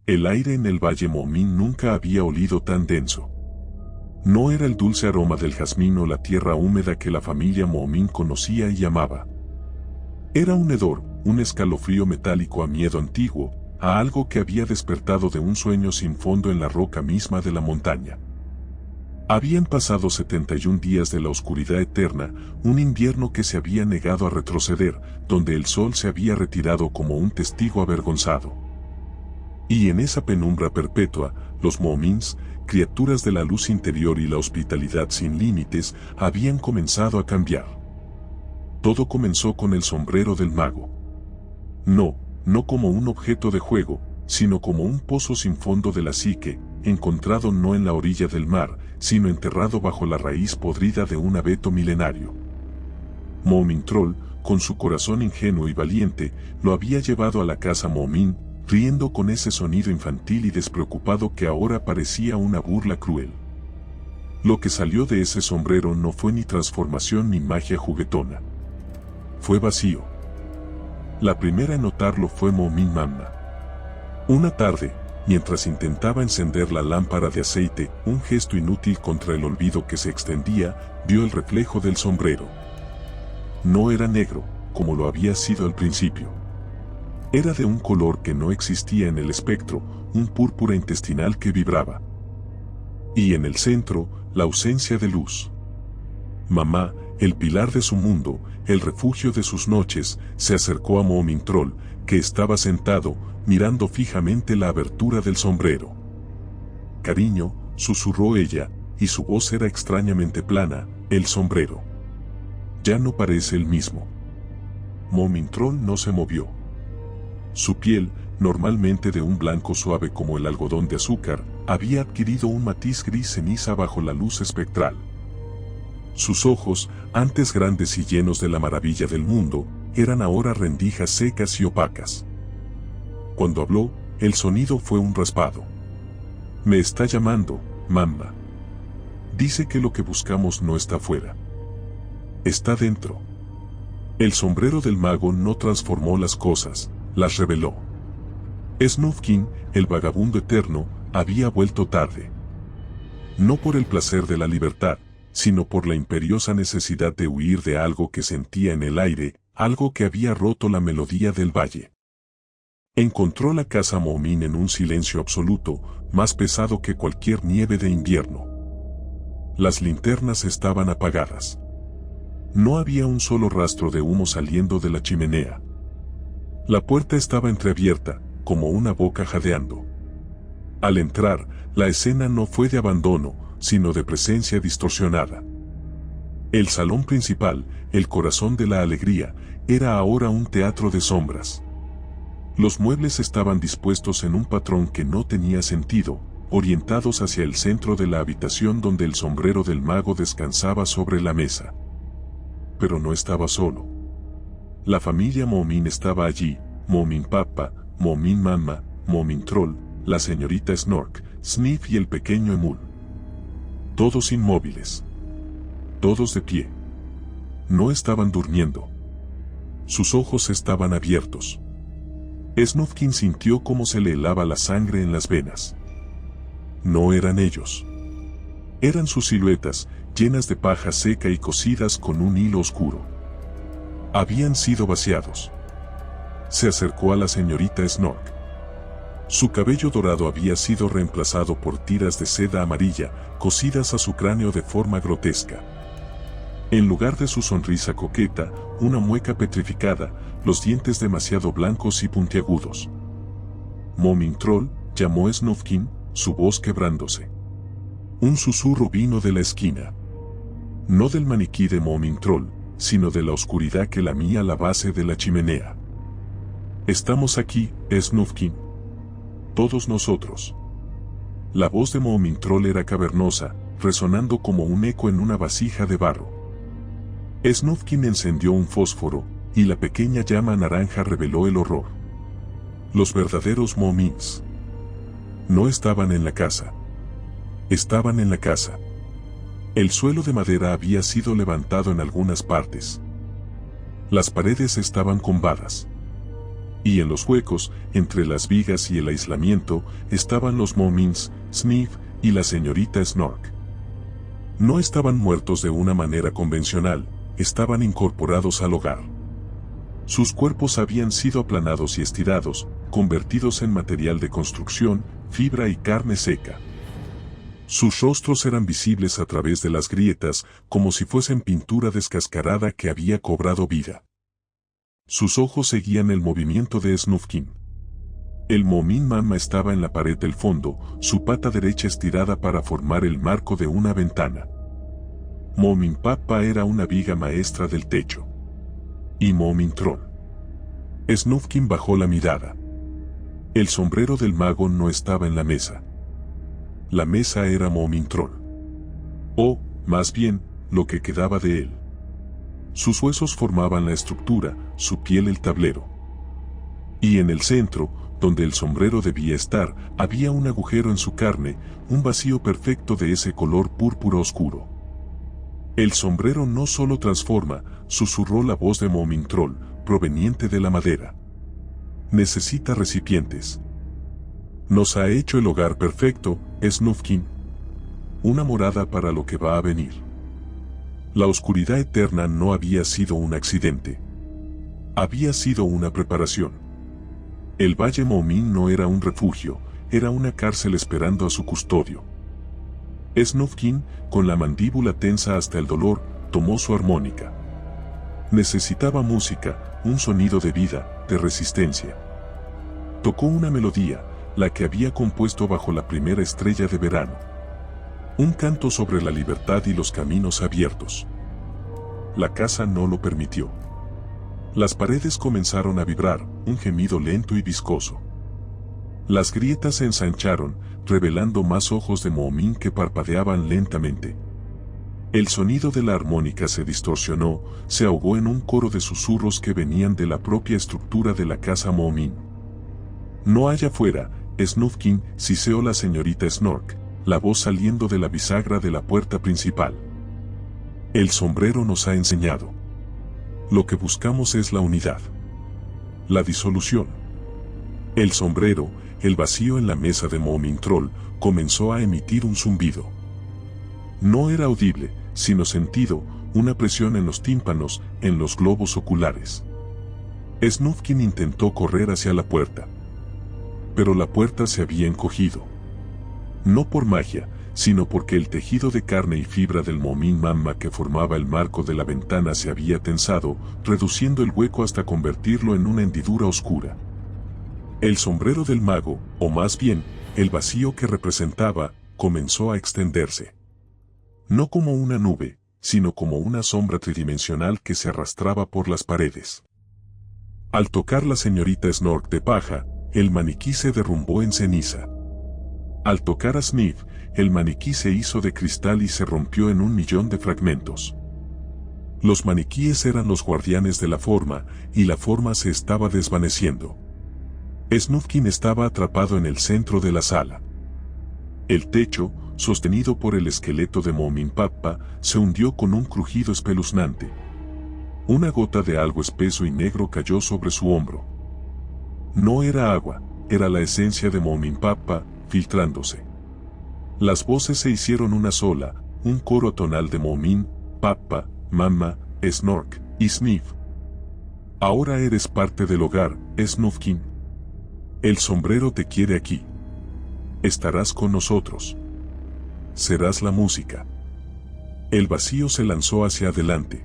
El aire en el Valle Moomin nunca había olido tan denso. No era el dulce aroma del jazmín o la tierra húmeda que la familia Moomin conocía y amaba. Era un hedor, un escalofrío metálico a miedo antiguo, a algo que había despertado de un sueño sin fondo en la roca misma de la montaña. Habían pasado 71 días de la oscuridad eterna, un invierno que se había negado a retroceder, donde el sol se había retirado como un testigo avergonzado. Y en esa penumbra perpetua, los Moomins, criaturas de la luz interior y la hospitalidad sin límites, habían comenzado a cambiar. Todo comenzó con el sombrero del mago. No como un objeto de juego, sino como un pozo sin fondo de la psique, encontrado no en la orilla del mar, sino enterrado bajo la raíz podrida de un abeto milenario. Moomin Troll, con su corazón ingenuo y valiente, lo había llevado a la casa Moomin, riendo con ese sonido infantil y despreocupado que ahora parecía una burla cruel. Lo que salió de ese sombrero no fue ni transformación ni magia juguetona. Fue vacío. La primera en notarlo fue Moomin Mamma. Una tarde, mientras intentaba encender la lámpara de aceite, un gesto inútil contra el olvido que se extendía, vio el reflejo del sombrero. No era negro, como lo había sido al principio. Era de un color que no existía en el espectro, un púrpura intestinal que vibraba. Y en el centro, la ausencia de luz. Mamá, el pilar de su mundo, el refugio de sus noches, se acercó a Moomin Troll, que estaba sentado, mirando fijamente la abertura del sombrero. «Cariño», susurró ella, y su voz era extrañamente plana, «el sombrero ya no parece el mismo». Moomin Troll no se movió. Su piel, normalmente de un blanco suave como el algodón de azúcar, había adquirido un matiz gris ceniza bajo la luz espectral. Sus ojos, antes grandes y llenos de la maravilla del mundo, eran ahora rendijas secas y opacas. Cuando habló, el sonido fue un raspado. «Me está llamando, mamá. Dice que lo que buscamos no está fuera. Está dentro». El sombrero del mago no transformó las cosas, las reveló. Snufkin, el vagabundo eterno, había vuelto tarde. No por el placer de la libertad, sino por la imperiosa necesidad de huir de algo que sentía en el aire, algo que había roto la melodía del valle. Encontró la casa Moomin en un silencio absoluto, más pesado que cualquier nieve de invierno. Las linternas estaban apagadas. No había un solo rastro de humo saliendo de la chimenea. La puerta estaba entreabierta, como una boca jadeando. Al entrar, la escena no fue de abandono, sino de presencia distorsionada. El salón principal, el corazón de la alegría, era ahora un teatro de sombras. Los muebles estaban dispuestos en un patrón que no tenía sentido, orientados hacia el centro de la habitación donde el sombrero del mago descansaba sobre la mesa. Pero no estaba solo. La familia Moomin estaba allí, Moomin Papa, Moomin Mamma, Moomin Troll, la señorita Snork, Sniff y el pequeño Emul. Todos inmóviles. Todos de pie. No estaban durmiendo. Sus ojos estaban abiertos. Snufkin sintió cómo se le helaba la sangre en las venas. No eran ellos. Eran sus siluetas, llenas de paja seca y cosidas con un hilo oscuro. Habían sido vaciados. Se acercó a la señorita Snork. Su cabello dorado había sido reemplazado por tiras de seda amarilla, cosidas a su cráneo de forma grotesca. En lugar de su sonrisa coqueta, una mueca petrificada, los dientes demasiado blancos y puntiagudos. «Moomin Troll», llamó Snufkin, su voz quebrándose. Un susurro vino de la esquina. No del maniquí de Moomin Troll, sino de la oscuridad que lamía la base de la chimenea. «Estamos aquí, Snufkin. Todos nosotros». La voz de Moomin Troll era cavernosa, resonando como un eco en una vasija de barro. Snufkin encendió un fósforo, y la pequeña llama naranja reveló el horror. Los verdaderos Moomins no estaban en la casa. Estaban en la casa. El suelo de madera había sido levantado en algunas partes. Las paredes estaban combadas. Y en los huecos, entre las vigas y el aislamiento, estaban los Moomins, Sniff y la señorita Snork. No estaban muertos de una manera convencional, estaban incorporados al hogar. Sus cuerpos habían sido aplanados y estirados, convertidos en material de construcción, fibra y carne seca. Sus rostros eran visibles a través de las grietas, como si fuesen pintura descascarada que había cobrado vida. Sus ojos seguían el movimiento de Snufkin. El Moomin Mamma estaba en la pared del fondo, su pata derecha estirada para formar el marco de una ventana. Moomin Pappa era una viga maestra del techo. Y Moomin Troll. Snufkin bajó la mirada. El sombrero del mago no estaba en la mesa. La mesa era Moomin Troll. O, más bien, lo que quedaba de él. Sus huesos formaban la estructura, su piel el tablero. Y en el centro, donde el sombrero debía estar, había un agujero en su carne, un vacío perfecto de ese color púrpura oscuro. El sombrero no solo transforma, susurró la voz de Moomin Troll, proveniente de la madera. Necesita recipientes. Nos ha hecho el hogar perfecto, Snufkin. Una morada para lo que va a venir. La oscuridad eterna no había sido un accidente. Había sido una preparación. El Valle Moomin no era un refugio, era una cárcel esperando a su custodio. Snufkin, con la mandíbula tensa hasta el dolor, tomó su armónica. Necesitaba música, un sonido de vida, de resistencia. Tocó una melodía, la que había compuesto bajo la primera estrella de verano. Un canto sobre la libertad y los caminos abiertos. La casa no lo permitió. Las paredes comenzaron a vibrar, un gemido lento y viscoso. Las grietas se ensancharon, revelando más ojos de Moomin que parpadeaban lentamente. El sonido de la armónica se distorsionó, se ahogó en un coro de susurros que venían de la propia estructura de la casa Moomin. No allá afuera, Snufkin, siseó la señorita Snork, la voz saliendo de la bisagra de la puerta principal. El sombrero nos ha enseñado. Lo que buscamos es la unidad. La disolución. El sombrero, el vacío en la mesa de Moomin Troll, comenzó a emitir un zumbido. No era audible, sino sentido, una presión en los tímpanos, en los globos oculares. Snufkin intentó correr hacia la puerta. Pero la puerta se había encogido. No por magia, sino porque el tejido de carne y fibra del Moomin Mamma que formaba el marco de la ventana se había tensado, reduciendo el hueco hasta convertirlo en una hendidura oscura. El sombrero del mago, o más bien, el vacío que representaba, comenzó a extenderse. No como una nube, sino como una sombra tridimensional que se arrastraba por las paredes. Al tocar la señorita Snork de paja, el maniquí se derrumbó en ceniza. Al tocar a Sniff, el maniquí se hizo de cristal y se rompió en 1.000.000 de fragmentos. Los maniquíes eran los guardianes de la forma, y la forma se estaba desvaneciendo. Snufkin estaba atrapado en el centro de la sala. El techo, sostenido por el esqueleto de Moomin Pappa, se hundió con un crujido espeluznante. Una gota de algo espeso y negro cayó sobre su hombro. No era agua, era la esencia de Moomin Pappa, filtrándose. Las voces se hicieron una sola, un coro tonal de Moomin, Pappa, Mamma, Snork y Sniff. Ahora eres parte del hogar, Snufkin. El sombrero te quiere aquí. Estarás con nosotros. Serás la música. El vacío se lanzó hacia adelante.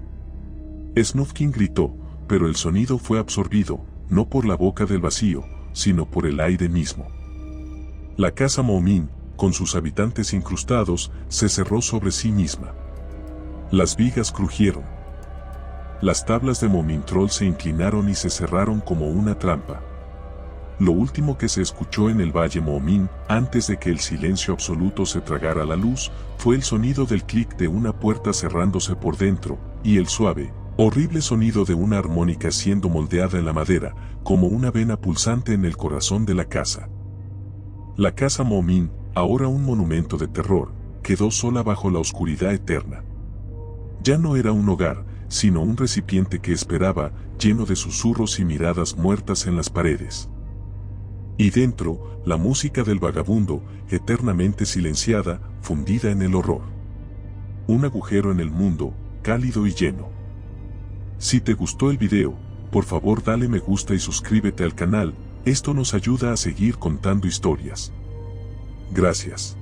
Snufkin gritó, pero el sonido fue absorbido, no por la boca del vacío, sino por el aire mismo. La casa Moomin, con sus habitantes incrustados, se cerró sobre sí misma. Las vigas crujieron. Las tablas de Moomin Troll se inclinaron y se cerraron como una trampa. Lo último que se escuchó en el Valle Moomin, antes de que el silencio absoluto se tragara la luz, fue el sonido del clic de una puerta cerrándose por dentro, y el suave, horrible sonido de una armónica siendo moldeada en la madera, como una vena pulsante en el corazón de la casa. La casa Moomin, ahora un monumento de terror, quedó sola bajo la oscuridad eterna. Ya no era un hogar, sino un recipiente que esperaba, lleno de susurros y miradas muertas en las paredes. Y dentro, la música del vagabundo, eternamente silenciada, fundida en el horror. Un agujero en el mundo, cálido y lleno. Si te gustó el video, por favor dale me gusta y suscríbete al canal, esto nos ayuda a seguir contando historias. Gracias.